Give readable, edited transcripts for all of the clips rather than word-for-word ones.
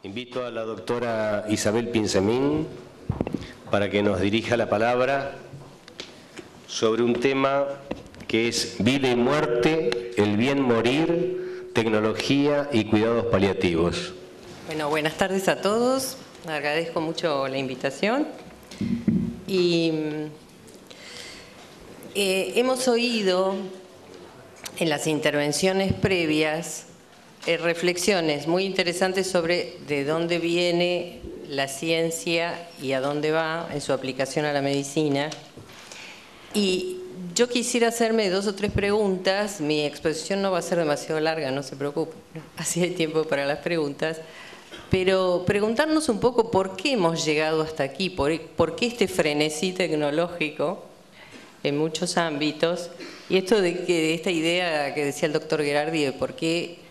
Invito a la doctora Isabel Pinzamín para que nos dirija la palabra sobre un tema que es vida y muerte, el bien morir, tecnología y cuidados paliativos. Bueno, buenas tardes a todos. Agradezco mucho la invitación. Y hemos oído en las intervenciones previas reflexiones muy interesantes sobre de dónde viene la ciencia y a dónde va en su aplicación a la medicina. Y yo quisiera hacerme 2 o 3 preguntas. Mi exposición no va a ser demasiado larga, no se preocupen. Así hay tiempo para las preguntas. Pero preguntarnos un poco por qué hemos llegado hasta aquí, por qué este frenesí tecnológico en muchos ámbitos. Y esto de esta idea que decía el doctor Gherardi de por qué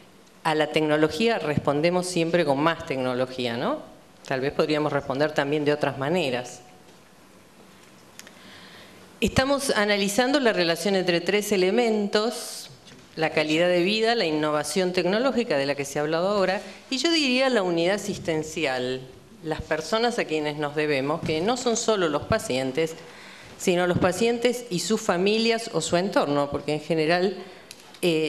a la tecnología respondemos siempre con más tecnología, ¿no? Tal vez podríamos responder también de otras maneras. Estamos analizando la relación entre 3 elementos: la calidad de vida, la innovación tecnológica de la que se ha hablado ahora, y yo diría la unidad asistencial, las personas a quienes nos debemos, que no son solo los pacientes, sino los pacientes y sus familias o su entorno, porque en general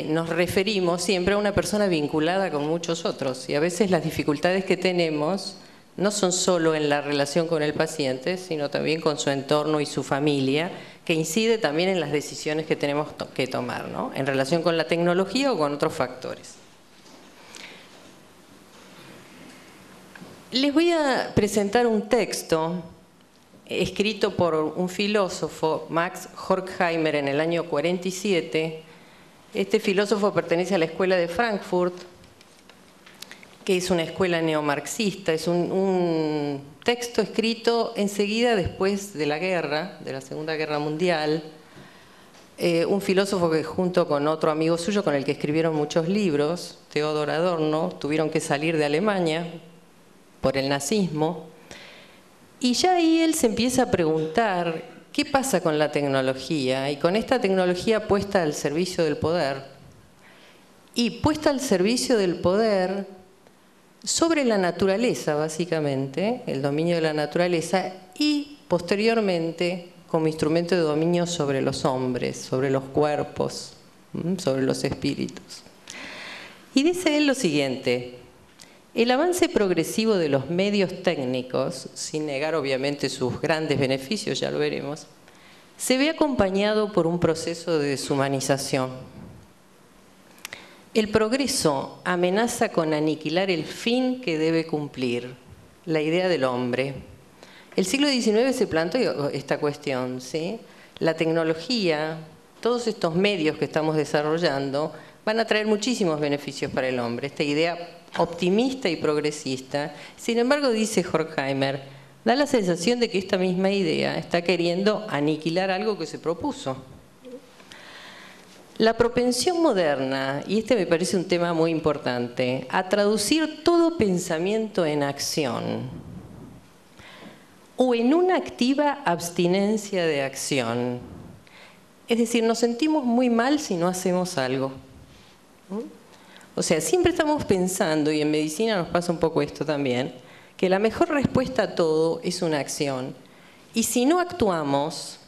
nos referimos siempre a una persona vinculada con muchos otros, y a veces las dificultades que tenemos no son solo en la relación con el paciente, sino también con su entorno y su familia, que incide también en las decisiones que tenemos que tomar, ¿no? En relación con la tecnología o con otros factores. Les voy a presentar un texto escrito por un filósofo, Max Horkheimer, en el año 47. Este filósofo pertenece a la escuela de Frankfurt, que es una escuela neomarxista. Es un texto escrito enseguida después de la guerra, de la Segunda Guerra Mundial. Un filósofo que junto con otro amigo suyo con el que escribieron muchos libros, Theodor Adorno, tuvieron que salir de Alemania por el nazismo. Y ya ahí él se empieza a preguntar qué pasa con la tecnología, y con esta tecnología puesta al servicio del poder. Y puesta al servicio del poder sobre la naturaleza, básicamente, el dominio de la naturaleza, y posteriormente como instrumento de dominio sobre los hombres, sobre los cuerpos, sobre los espíritus. Y dice él lo siguiente: el avance progresivo de los medios técnicos, sin negar obviamente sus grandes beneficios, ya lo veremos, se ve acompañado por un proceso de deshumanización. El progreso amenaza con aniquilar el fin que debe cumplir, la idea del hombre. El siglo XIX se planteó esta cuestión, ¿sí? La tecnología, todos estos medios que estamos desarrollando, van a traer muchísimos beneficios para el hombre. Esta idea optimista y progresista. Sin embargo, dice Horkheimer, da la sensación de que esta misma idea está queriendo aniquilar algo que se propuso. La propensión moderna, y este me parece un tema muy importante, a traducir todo pensamiento en acción o en una activa abstinencia de acción. Es decir, nos sentimos muy mal si no hacemos algo. O sea, siempre estamos pensando, y en medicina nos pasa un poco esto también, que la mejor respuesta a todo es una acción. Y si no actuamos,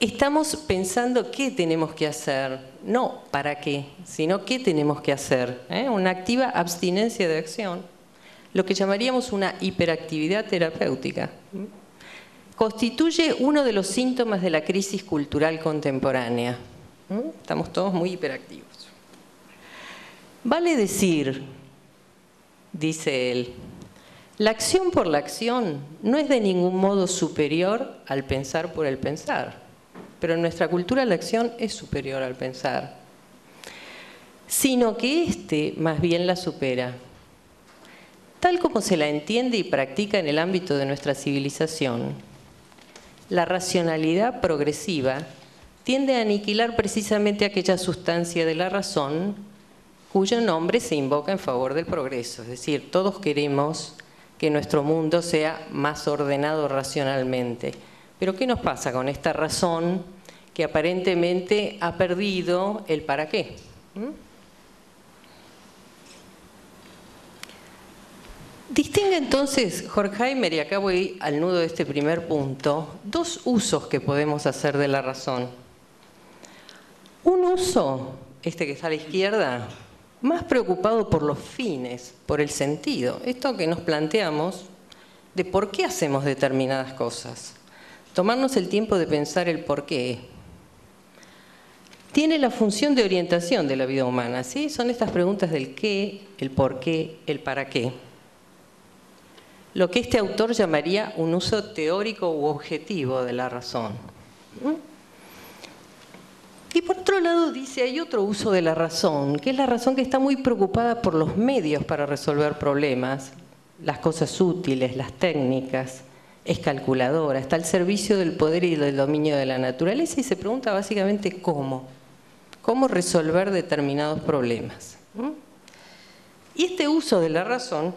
estamos pensando qué tenemos que hacer, no para qué, sino qué tenemos que hacer. Una activa abstinencia de acción, lo que llamaríamos una hiperactividad terapéutica. Constituye uno de los síntomas de la crisis cultural contemporánea. Estamos todos muy hiperactivos. Vale decir, dice él, la acción por la acción no es de ningún modo superior al pensar por el pensar, pero en nuestra cultura la acción es superior al pensar, sino que éste más bien la supera. Tal como se la entiende y practica en el ámbito de nuestra civilización, la racionalidad progresiva tiende a aniquilar precisamente aquella sustancia de la razón cuyo nombre se invoca en favor del progreso. Es decir, todos queremos que nuestro mundo sea más ordenado racionalmente. Pero ¿qué nos pasa con esta razón que aparentemente ha perdido el para qué? Distingue entonces Horkheimer, y acá voy al nudo de este primer punto, dos usos que podemos hacer de la razón. Un uso, este que está a la izquierda, más preocupado por los fines, por el sentido. Esto que nos planteamos de por qué hacemos determinadas cosas. Tomarnos el tiempo de pensar el por qué. Tiene la función de orientación de la vida humana, ¿sí? Son estas preguntas del qué, el por qué, el para qué. Lo que este autor llamaría un uso teórico u objetivo de la razón. Y por otro lado dice, hay otro uso de la razón, que es la razón que está muy preocupada por los medios para resolver problemas, las cosas útiles, las técnicas, es calculadora, está al servicio del poder y del dominio de la naturaleza y se pregunta básicamente cómo resolver determinados problemas. Y este uso de la razón,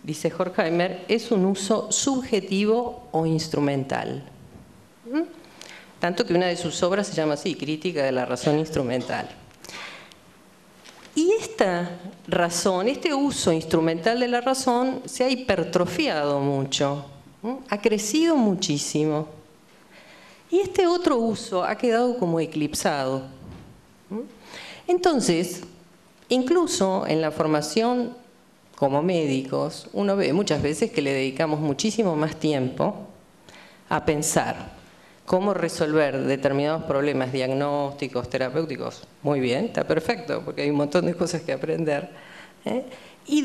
dice Horkheimer, es un uso subjetivo o instrumental. Tanto que una de sus obras se llama así, Crítica de la razón instrumental. Y esta razón, este uso instrumental de la razón se ha hipertrofiado mucho, ha crecido muchísimo. Y este otro uso ha quedado como eclipsado. Entonces, incluso en la formación como médicos, uno ve muchas veces que le dedicamos muchísimo más tiempo a pensar cómo resolver determinados problemas diagnósticos, terapéuticos. Muy bien, está perfecto, porque hay un montón de cosas que aprender. Y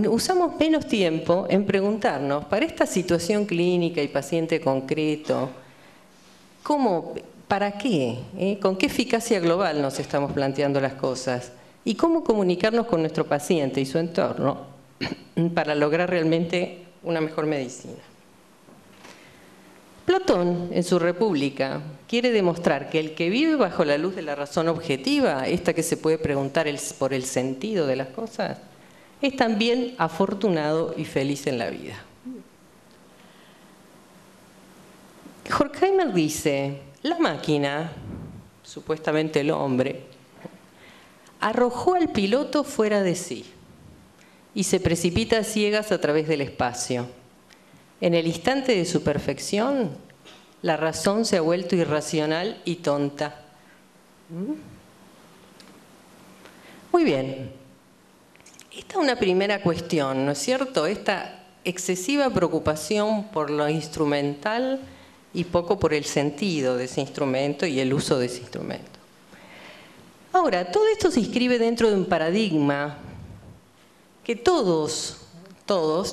usamos menos tiempo en preguntarnos, para esta situación clínica y paciente concreto, ¿para qué? ¿Con qué eficacia global nos estamos planteando las cosas? ¿Y cómo comunicarnos con nuestro paciente y su entorno para lograr realmente una mejor medicina? Platón, en su República, quiere demostrar que el que vive bajo la luz de la razón objetiva, esta que se puede preguntar por el sentido de las cosas, es también afortunado y feliz en la vida. Horkheimer dice, la máquina, supuestamente el hombre, arrojó al piloto fuera de sí y se precipita a ciegas a través del espacio. En el instante de su perfección, la razón se ha vuelto irracional y tonta. Muy bien. Esta es una primera cuestión, ¿no es cierto? Esta excesiva preocupación por lo instrumental y poco por el sentido de ese instrumento y el uso de ese instrumento. Ahora, todo esto se inscribe dentro de un paradigma que todos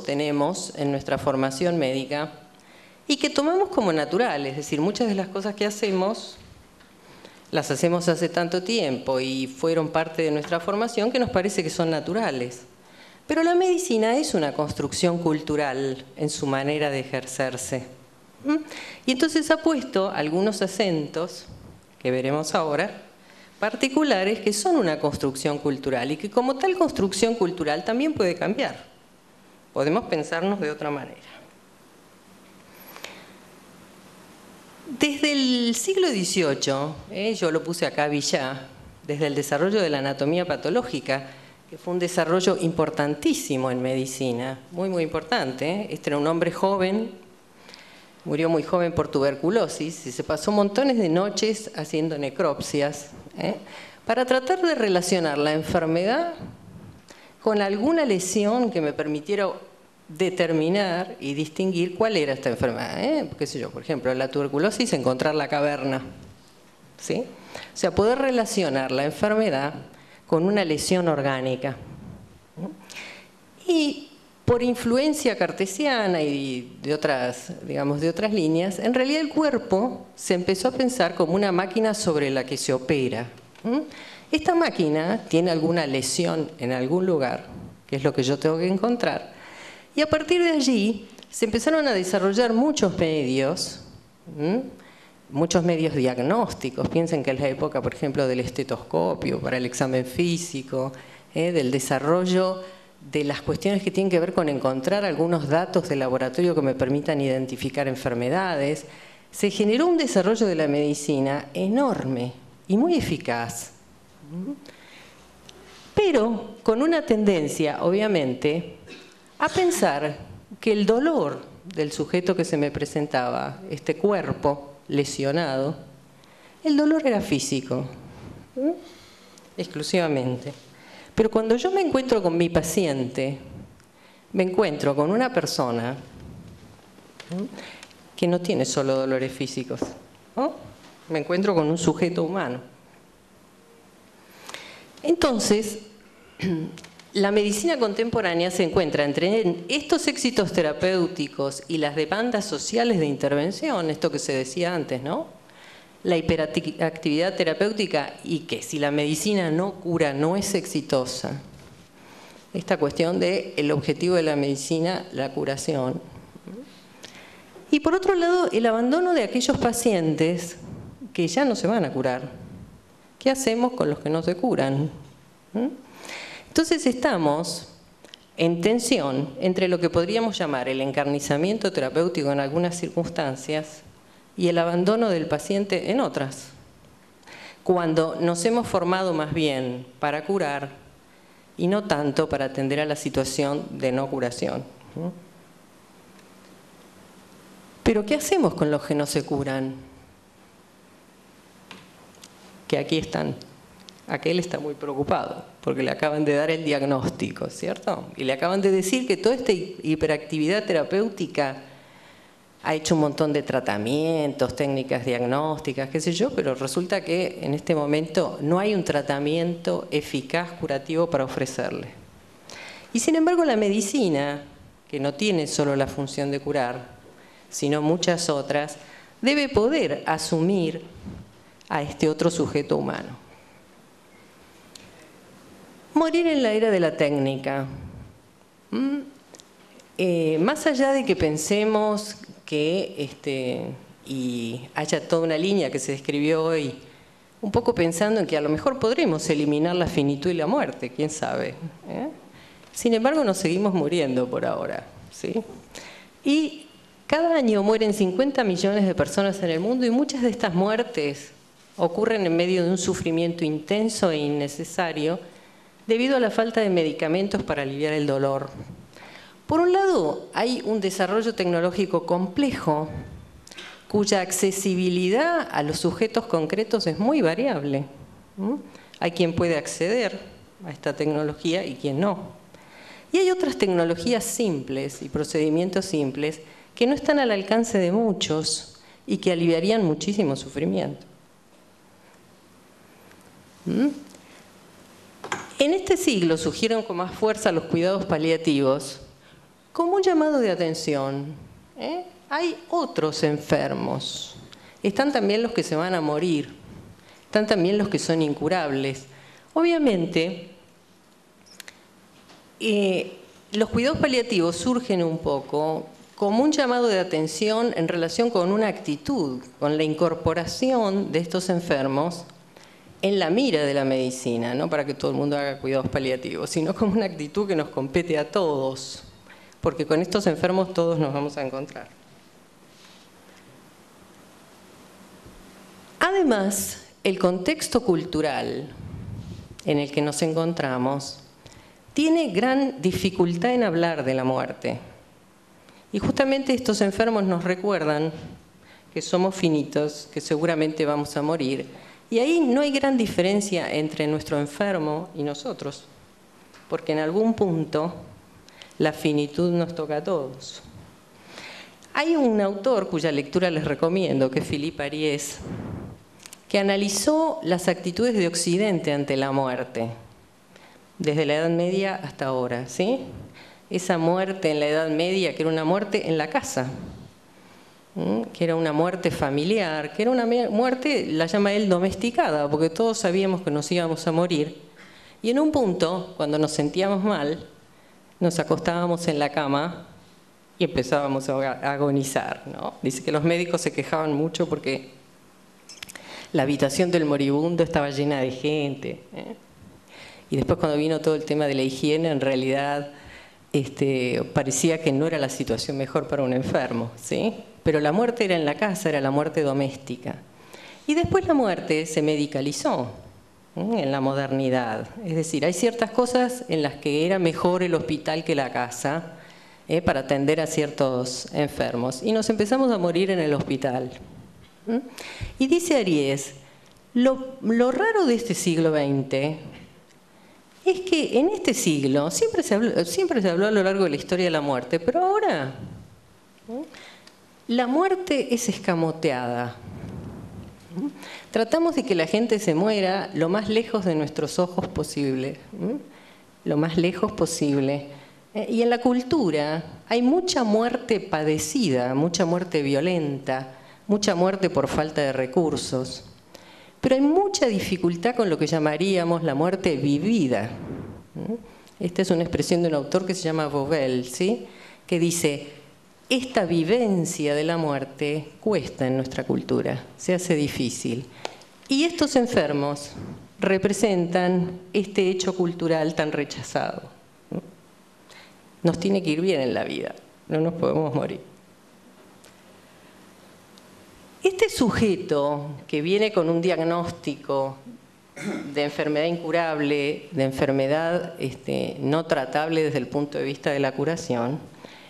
tenemos en nuestra formación médica y que tomamos como natural, es decir, muchas de las cosas que hacemos las hacemos hace tanto tiempo y fueron parte de nuestra formación que nos parece que son naturales. Pero la medicina es una construcción cultural en su manera de ejercerse. Y entonces ha puesto algunos acentos, que veremos ahora, particulares que son una construcción cultural y que como tal construcción cultural también puede cambiar. Podemos pensarnos de otra manera. Desde el siglo XVIII, yo lo puse acá Villá, desde el desarrollo de la anatomía patológica, que fue un desarrollo importantísimo en medicina, muy, muy importante. Este era un hombre joven, murió muy joven por tuberculosis y se pasó montones de noches haciendo necropsias, para tratar de relacionar la enfermedad con alguna lesión que me permitiera determinar y distinguir cuál era esta enfermedad. ¿Qué sé yo? Por ejemplo, la tuberculosis, encontrar la caverna. ¿Sí? O sea, poder relacionar la enfermedad con una lesión orgánica. Y por influencia cartesiana y de otras, digamos, de otras líneas, en realidad el cuerpo se empezó a pensar como una máquina sobre la que se opera. Esta máquina tiene alguna lesión en algún lugar, que es lo que yo tengo que encontrar, y a partir de allí se empezaron a desarrollar muchos medios diagnósticos. Piensen que es la época, por ejemplo, del estetoscopio para el examen físico, del desarrollo de las cuestiones que tienen que ver con encontrar algunos datos de laboratorio que me permitan identificar enfermedades. Se generó un desarrollo de la medicina enorme y muy eficaz, pero con una tendencia, obviamente, a pensar que el dolor del sujeto que se me presentaba, este cuerpo lesionado, el dolor era físico, exclusivamente. Pero cuando yo me encuentro con mi paciente, me encuentro con una persona que no tiene solo dolores físicos, ¿no? Me encuentro con un sujeto humano. Entonces, la medicina contemporánea se encuentra entre estos éxitos terapéuticos y las demandas sociales de intervención, esto que se decía antes, ¿no? La hiperactividad terapéutica y que si la medicina no cura, no es exitosa. Esta cuestión del objetivo de la medicina, la curación. Y por otro lado, el abandono de aquellos pacientes que ya no se van a curar. ¿Qué hacemos con los que no se curan? Entonces estamos en tensión entre lo que podríamos llamar el encarnizamiento terapéutico en algunas circunstancias y el abandono del paciente en otras. Cuando nos hemos formado más bien para curar y no tanto para atender a la situación de no curación. Pero ¿qué hacemos con los que no se curan? Que aquí están. Aquel está muy preocupado porque le acaban de dar el diagnóstico, ¿cierto? Y le acaban de decir que toda esta hiperactividad terapéutica ha hecho un montón de tratamientos, técnicas diagnósticas, qué sé yo, pero resulta que en este momento no hay un tratamiento eficaz, curativo para ofrecerle. Y sin embargo la medicina, que no tiene solo la función de curar, sino muchas otras, debe poder asumir a este otro sujeto humano. Morir en la era de la técnica. Más allá de que pensemos que y haya toda una línea que se describió hoy, un poco pensando en que a lo mejor podremos eliminar la finitud y la muerte, quién sabe. Sin embargo, nos seguimos muriendo por ahora, ¿sí? Y cada año mueren 50 millones de personas en el mundo y muchas de estas muertes ocurren en medio de un sufrimiento intenso e innecesario debido a la falta de medicamentos para aliviar el dolor. Por un lado, hay un desarrollo tecnológico complejo cuya accesibilidad a los sujetos concretos es muy variable. Hay quien puede acceder a esta tecnología y quien no. Y hay otras tecnologías simples y procedimientos simples que no están al alcance de muchos y que aliviarían muchísimo sufrimiento. En este siglo surgieron con más fuerza los cuidados paliativos como un llamado de atención. Hay otros enfermos. Están también los que se van a morir. Están también los que son incurables. Obviamente, los cuidados paliativos surgen un poco como un llamado de atención en relación con una actitud, con la incorporación de estos enfermos en la mira de la medicina, no para que todo el mundo haga cuidados paliativos, sino como una actitud que nos compete a todos, porque con estos enfermos todos nos vamos a encontrar. Además, el contexto cultural en el que nos encontramos tiene gran dificultad en hablar de la muerte. Y justamente estos enfermos nos recuerdan que somos finitos, que seguramente vamos a morir. Y ahí no hay gran diferencia entre nuestro enfermo y nosotros, porque en algún punto la finitud nos toca a todos. Hay un autor cuya lectura les recomiendo, que es Philippe Ariès, que analizó las actitudes de Occidente ante la muerte, desde la Edad Media hasta ahora, ¿sí? Esa muerte en la Edad Media, que era una muerte en la casa, que era una muerte familiar, que era una muerte, la llama él, domesticada, porque todos sabíamos que nos íbamos a morir. Y en un punto, cuando nos sentíamos mal, nos acostábamos en la cama y empezábamos a agonizar, ¿no? Dice que los médicos se quejaban mucho porque la habitación del moribundo estaba llena de gente. Y después cuando vino todo el tema de la higiene, en realidad parecía que no era la situación mejor para un enfermo, ¿sí? Pero la muerte era en la casa, era la muerte doméstica. Y después la muerte se medicalizó en la modernidad. Es decir, hay ciertas cosas en las que era mejor el hospital que la casa, para atender a ciertos enfermos. Y nos empezamos a morir en el hospital. Y dice Aries, lo raro de este siglo XX es que en este siglo siempre se habló a lo largo de la historia de la muerte, pero ahora la muerte es escamoteada. Tratamos de que la gente se muera lo más lejos de nuestros ojos posible, lo más lejos posible. Y en la cultura hay mucha muerte padecida, mucha muerte violenta, mucha muerte por falta de recursos. Pero hay mucha dificultad con lo que llamaríamos la muerte vivida. Esta es una expresión de un autor que se llama Vauvel, ¿sí? Que dice, esta vivencia de la muerte cuesta en nuestra cultura, se hace difícil. Y estos enfermos representan este hecho cultural tan rechazado. Nos tiene que ir bien en la vida, no nos podemos morir. Este sujeto que viene con un diagnóstico de enfermedad incurable, de enfermedad no tratable desde el punto de vista de la curación,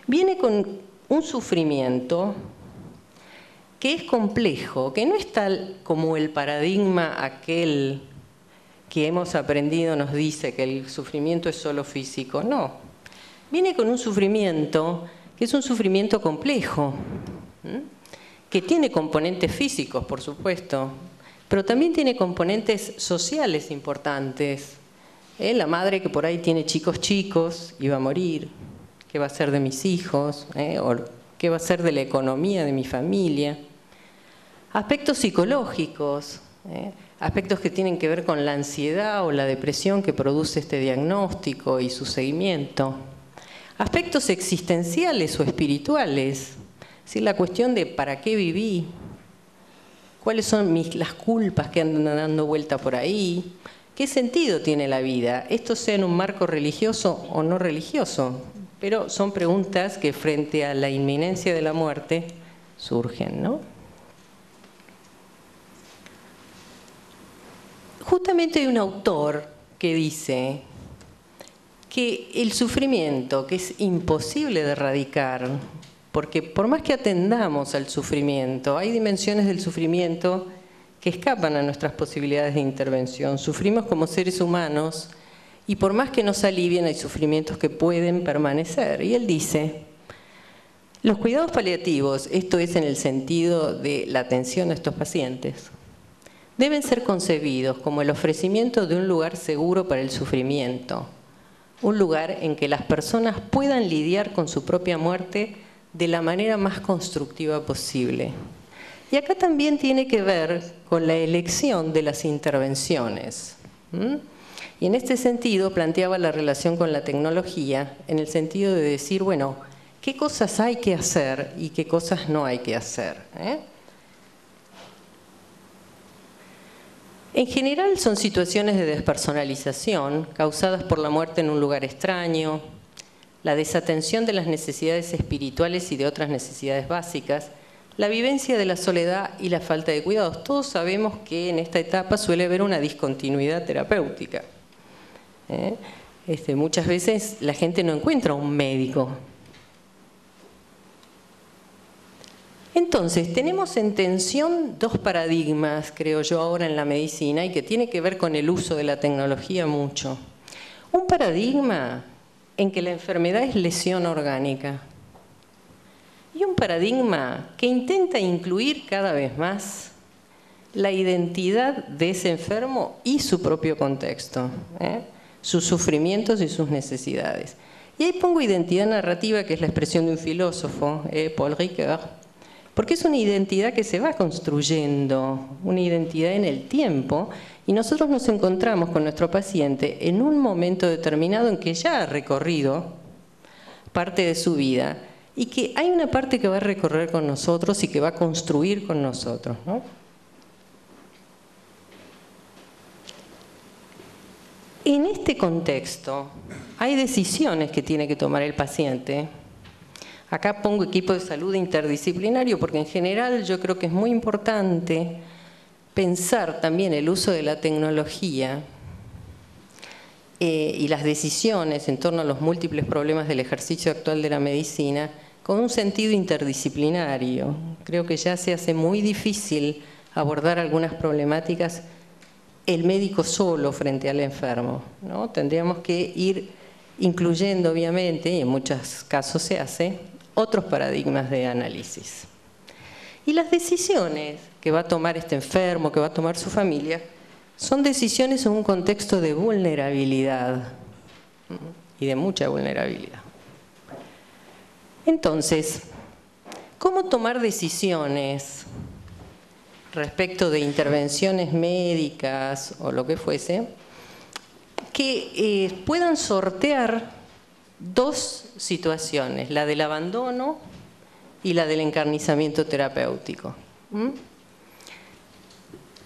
viene con un sufrimiento que es complejo, que no es tal como el paradigma aquel que hemos aprendido nos dice que el sufrimiento es solo físico. No, viene con un sufrimiento que es un sufrimiento complejo, que tiene componentes físicos, por supuesto, pero también tiene componentes sociales importantes. La madre que por ahí tiene chicos y va a morir, ¿qué va a ser de mis hijos? ¿O qué va a ser de la economía de mi familia? Aspectos psicológicos, aspectos que tienen que ver con la ansiedad o la depresión que produce este diagnóstico y su seguimiento. Aspectos existenciales o espirituales, ¿sí? La cuestión de ¿para qué viví? ¿Cuáles son las culpas que andan dando vuelta por ahí? ¿Qué sentido tiene la vida? Esto sea en un marco religioso o no religioso, pero son preguntas que frente a la inminencia de la muerte surgen, ¿no? Justamente hay un autor que dice que el sufrimiento, que es imposible de erradicar, porque por más que atendamos al sufrimiento, hay dimensiones del sufrimiento que escapan a nuestras posibilidades de intervención. Sufrimos como seres humanos y por más que nos alivien, hay sufrimientos que pueden permanecer. Y él dice, los cuidados paliativos, esto es en el sentido de la atención a estos pacientes, deben ser concebidos como el ofrecimiento de un lugar seguro para el sufrimiento, un lugar en que las personas puedan lidiar con su propia muerte de la manera más constructiva posible. Y acá también tiene que ver con la elección de las intervenciones. Y en este sentido planteaba la relación con la tecnología, en el sentido de decir, bueno, ¿qué cosas hay que hacer y qué cosas no hay que hacer? En general son situaciones de despersonalización causadas por la muerte en un lugar extraño, la desatención de las necesidades espirituales y de otras necesidades básicas, la vivencia de la soledad y la falta de cuidados. Todos sabemos que en esta etapa suele haber una discontinuidad terapéutica. Muchas veces la gente no encuentra un médico. Entonces, tenemos en tensión dos paradigmas, creo yo, ahora en la medicina y que tiene que ver con el uso de la tecnología mucho. Un paradigma en que la enfermedad es lesión orgánica y un paradigma que intenta incluir cada vez más la identidad de ese enfermo y su propio contexto, sus sufrimientos y sus necesidades. Y ahí pongo identidad narrativa, que es la expresión de un filósofo, Paul Ricoeur, porque es una identidad que se va construyendo, una identidad en el tiempo, y nosotros nos encontramos con nuestro paciente en un momento determinado en que ya ha recorrido parte de su vida y que hay una parte que va a recorrer con nosotros y que va a construir con nosotros, ¿no? En este contexto hay decisiones que tiene que tomar el paciente. Acá pongo equipo de salud interdisciplinario porque en general yo creo que es muy importante pensar también el uso de la tecnología y las decisiones en torno a los múltiples problemas del ejercicio actual de la medicina con un sentido interdisciplinario. Creo que ya se hace muy difícil abordar algunas problemáticas el médico solo frente al enfermo, ¿no? Tendríamos que ir incluyendo, obviamente, y en muchos casos se hace, otros paradigmas de análisis. Y las decisiones que va a tomar este enfermo, que va a tomar su familia, son decisiones en un contexto de vulnerabilidad y de mucha vulnerabilidad. Entonces, ¿cómo tomar decisiones respecto de intervenciones médicas o lo que fuese, que puedan sortear dos situaciones, la del abandono y la del encarnizamiento terapéutico?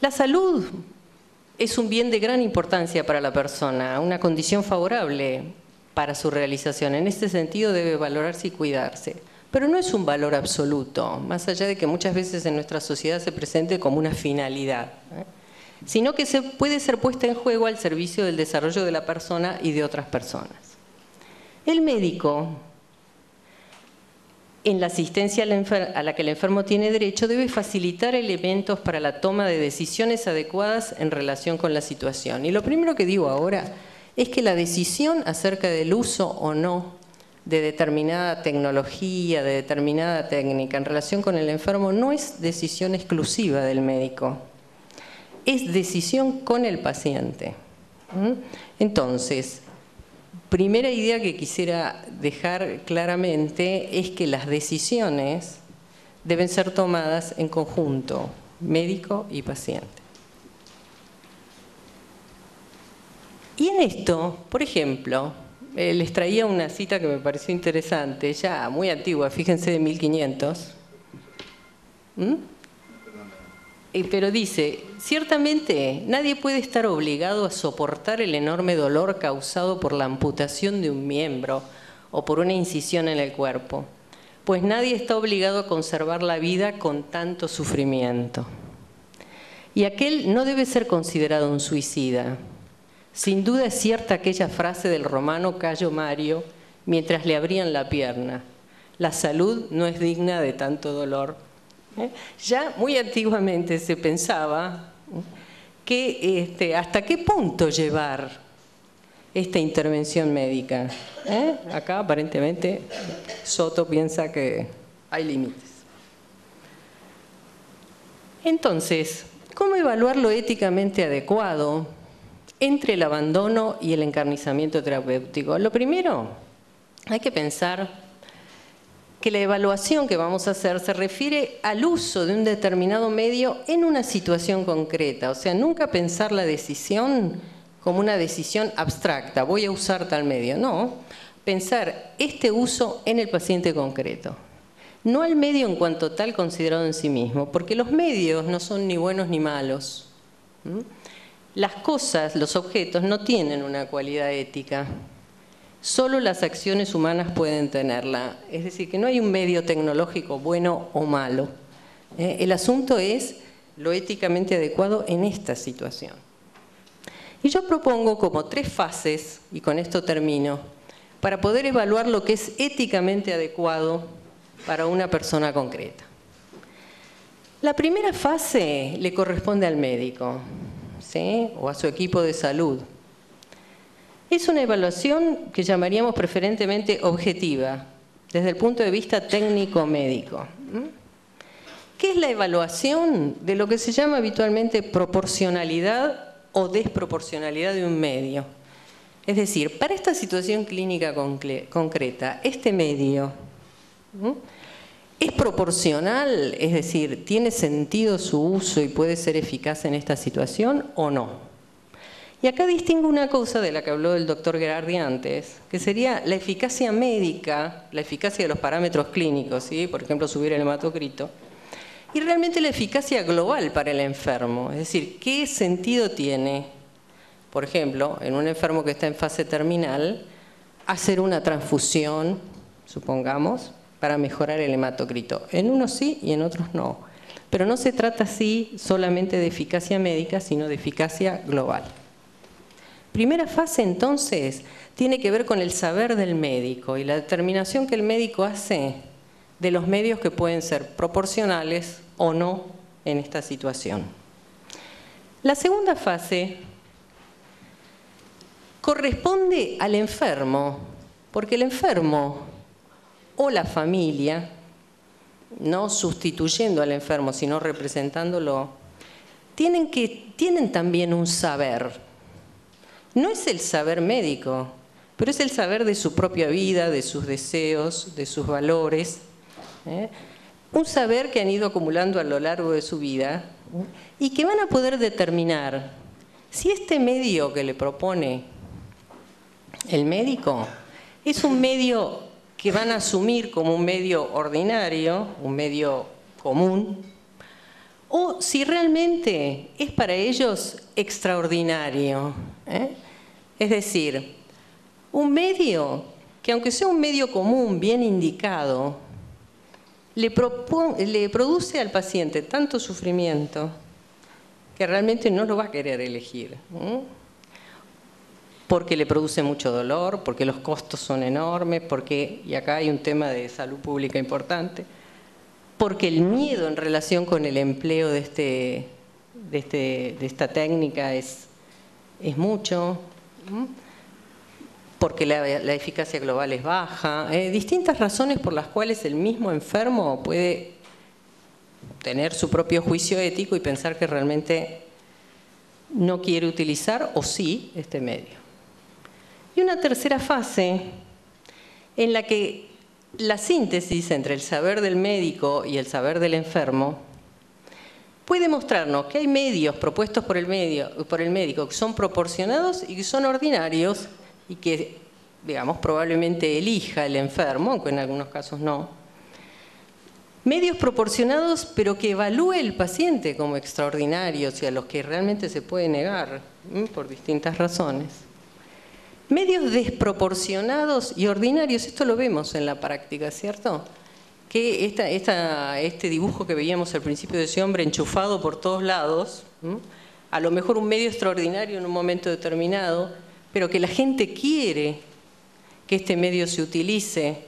La salud es un bien de gran importancia para la persona, una condición favorable para su realización. En este sentido debe valorarse y cuidarse. Pero no es un valor absoluto, más allá de que muchas veces en nuestra sociedad se presente como una finalidad, sino que puede ser puesta en juego al servicio del desarrollo de la persona y de otras personas. El médico, en la asistencia a la que el enfermo tiene derecho, debe facilitar elementos para la toma de decisiones adecuadas en relación con la situación. Y lo primero que digo ahora es que la decisión acerca del uso o no de determinada tecnología, de determinada técnica en relación con el enfermo no es decisión exclusiva del médico, es decisión con el paciente. Entonces, primera idea que quisiera dejar claramente es que las decisiones deben ser tomadas en conjunto, médico y paciente. Y en esto, por ejemplo, les traía una cita que me pareció interesante, ya muy antigua, fíjense, de 1500. Pero dice, ciertamente nadie puede estar obligado a soportar el enorme dolor causado por la amputación de un miembro o por una incisión en el cuerpo, pues nadie está obligado a conservar la vida con tanto sufrimiento. Y aquel no debe ser considerado un suicida. Sin duda es cierta aquella frase del romano Cayo Mario mientras le abrían la pierna: la salud no es digna de tanto dolor. Ya muy antiguamente se pensaba que hasta qué punto llevar esta intervención médica. Acá aparentemente Soto piensa que hay límites. Entonces, ¿cómo evaluar lo éticamente adecuado entre el abandono y el encarnizamiento terapéutico? Lo primero, hay que pensar que la evaluación que vamos a hacer se refiere al uso de un determinado medio en una situación concreta. O sea, nunca pensar la decisión como una decisión abstracta, voy a usar tal medio. No, pensar este uso en el paciente concreto. No al medio en cuanto tal considerado en sí mismo, porque los medios no son ni buenos ni malos. Las cosas, los objetos, no tienen una cualidad ética. Solo las acciones humanas pueden tenerla. Es decir, que no hay un medio tecnológico bueno o malo. El asunto es lo éticamente adecuado en esta situación. Y yo propongo como 3 fases, y con esto termino, para poder evaluar lo que es éticamente adecuado para una persona concreta. La primera fase le corresponde al médico, ¿sí? O a su equipo de salud. Es una evaluación que llamaríamos preferentemente objetiva, desde el punto de vista técnico-médico. ¿Qué es la evaluación de lo que se llama habitualmente proporcionalidad o desproporcionalidad de un medio? Es decir, para esta situación clínica concreta, este medio ¿es proporcional? Es decir, ¿tiene sentido su uso y puede ser eficaz en esta situación o no? Y acá distingo una cosa de la que habló el doctor Gherardi antes, que sería la eficacia médica, la eficacia de los parámetros clínicos, ¿sí? Por ejemplo, subir el hematocrito, y realmente la eficacia global para el enfermo. Es decir, ¿qué sentido tiene, por ejemplo, en un enfermo que está en fase terminal, hacer una transfusión, supongamos, para mejorar el hematocrito? En unos sí y en otros no. Pero no se trata así solamente de eficacia médica, sino de eficacia global. Primera fase, entonces, tiene que ver con el saber del médico y la determinación que el médico hace de los medios que pueden ser proporcionales o no en esta situación. La segunda fase corresponde al enfermo, porque el enfermo o la familia, no sustituyendo al enfermo, sino representándolo, tienen también un saber. No es el saber médico, pero es el saber de su propia vida, de sus deseos, de sus valores. Un saber que han ido acumulando a lo largo de su vida y que van a poder determinar si este medio que le propone el médico es un medio que van a asumir como un medio ordinario, un medio común, o si realmente es para ellos extraordinario. Es decir, un medio que, aunque sea un medio común, bien indicado, le produce al paciente tanto sufrimiento que realmente no lo va a querer elegir. Porque le produce mucho dolor, porque los costos son enormes, porque, y acá hay un tema de salud pública importante, porque el miedo en relación con el empleo de esta técnica es mucho, porque la eficacia global es baja, distintas razones por las cuales el mismo enfermo puede tener su propio juicio ético y pensar que realmente no quiere utilizar o sí este medio. Y una tercera fase en la que la síntesis entre el saber del médico y el saber del enfermo puede mostrarnos que hay medios propuestos por el médico que son proporcionados y que son ordinarios y que, digamos, probablemente elija el enfermo, aunque en algunos casos no. Medios proporcionados, pero que evalúe el paciente como extraordinarios y a los que realmente se puede negar por distintas razones. Medios desproporcionados y ordinarios, esto lo vemos en la práctica, ¿cierto? Que este dibujo que veíamos al principio de ese hombre enchufado por todos lados, a lo mejor un medio extraordinario en un momento determinado, pero que la gente quiere que este medio se utilice,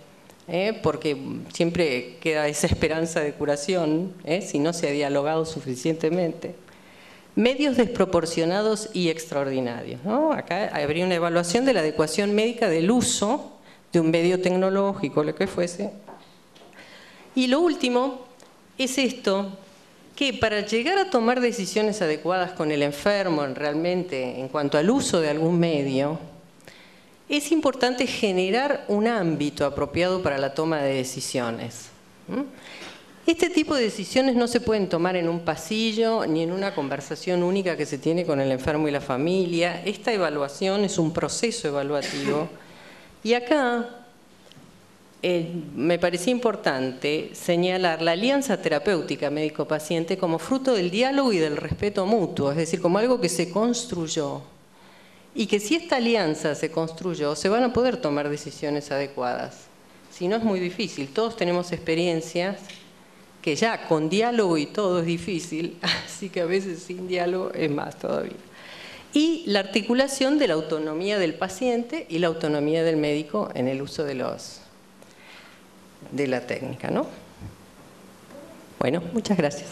porque siempre queda esa esperanza de curación, si no se ha dialogado suficientemente. Medios desproporcionados y extraordinarios, ¿no? Acá habría una evaluación de la adecuación médica del uso de un medio tecnológico, lo que fuese. Y lo último es esto, que para llegar a tomar decisiones adecuadas con el enfermo realmente en cuanto al uso de algún medio, es importante generar un ámbito apropiado para la toma de decisiones. Este tipo de decisiones no se pueden tomar en un pasillo ni en una conversación única que se tiene con el enfermo y la familia. Esta evaluación es un proceso evaluativo. Y acá me parecía importante señalar la alianza terapéutica médico-paciente como fruto del diálogo y del respeto mutuo, es decir, como algo que se construyó. Y que si esta alianza se construyó, se van a poder tomar decisiones adecuadas. Si no, es muy difícil. Todos tenemos experiencias que ya con diálogo y todo es difícil, así que a veces sin diálogo es más todavía. Y la articulación de la autonomía del paciente y la autonomía del médico en el uso de la técnica, ¿no? Bueno, muchas gracias.